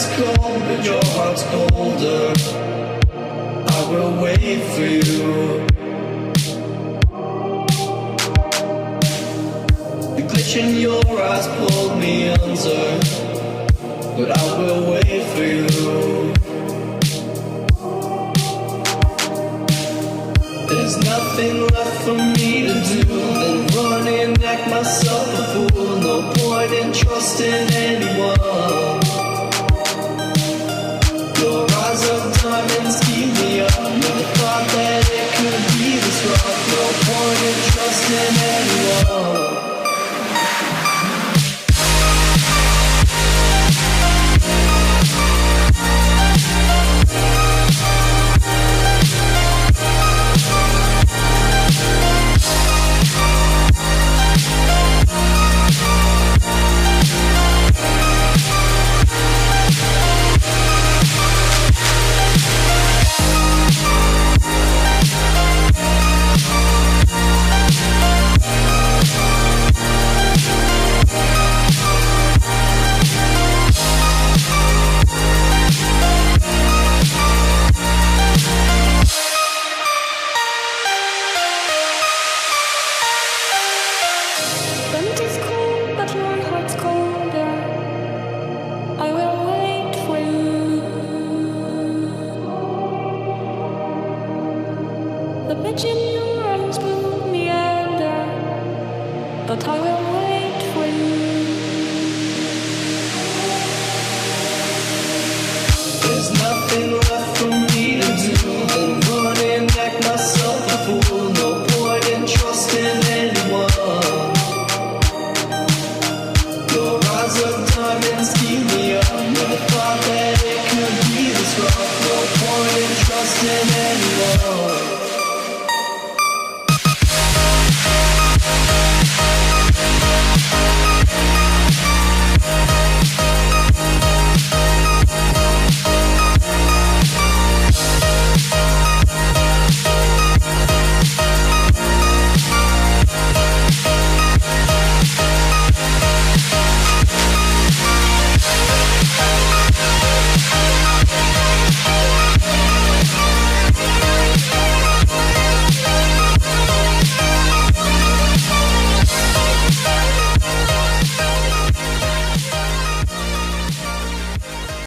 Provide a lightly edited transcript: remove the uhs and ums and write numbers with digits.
is cold, but your heart's colder. I will wait for you. The glitch in your eyes pulled me under, but I will wait for you. There's nothing left for me to do than run and act myself a fool. No point in trusting anyone. Your eyes of diamonds keep me up. Never thought that it could be this rough. No point in trusting anyone. The pigeon